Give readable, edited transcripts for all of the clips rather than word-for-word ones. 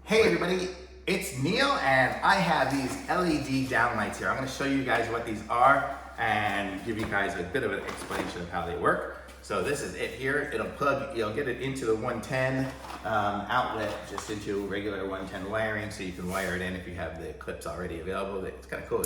Hey everybody, it's Neil and I have these LED downlights here. I'm going to show you guys what these are and give you guys a bit of an explanation of how they work. So this is it here. It'll plug, you'll get it into the 110 outlet, just into regular 110 wiring, so you can wire it in if you have the clips already available. It's kind of cool.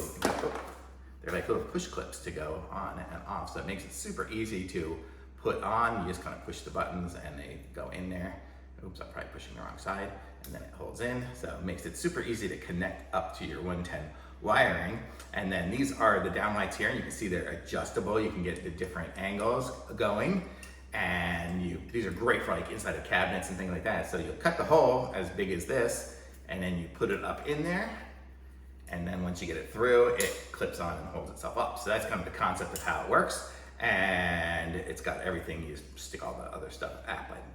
They're like little push clips to go on and off, so it makes it super easy to put on. You just kind of push the buttons and they go in there. Oops, I'm probably pushing the wrong side, and then it holds in. So it makes it super easy to connect up to your 110 wiring. And then these are the downlights here, and you can see they're adjustable. You can get the different angles going, and these are great for like inside of cabinets and things like that. So you'll cut the hole as big as this, and then you put it up in there, and then once you get it through, it clips on and holds itself up. So that's kind of the concept of how it works. And it's got everything. You stick all the other stuff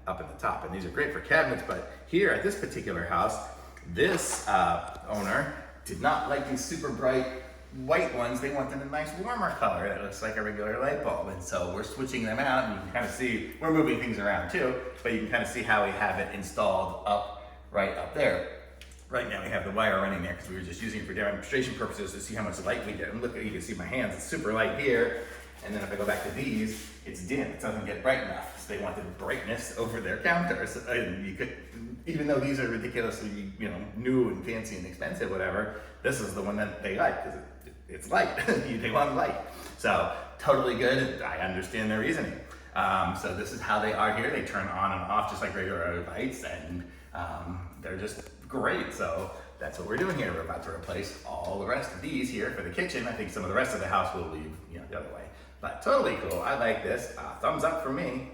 up in the top, and these are great for cabinets. But here at this particular house, this owner did not like these super bright white ones. They wanted a nice warmer color that looks like a regular light bulb, and so we're switching them out. And you can kind of see we're moving things around too, but you can kind of see how we have it installed right up there. Right now we have the wire running there because we were just using it for demonstration purposes to see how much light we get. And look, you can see my hands, it's super light here. And then if I go back to these, it's dim, it doesn't get bright enough. So they wanted brightness over their counters. And you could, even though these are ridiculously, new and fancy and expensive, whatever, this is the one that they like because it's light. They want light. So totally good, I understand their reasoning. So this is how they are here. They turn on and off just like regular lights, and they're just great. So that's what we're doing here. We're about to replace all the rest of these here for the kitchen. I think some of the rest of the house will leave, the other way. But totally cool. I like this. Thumbs up for me.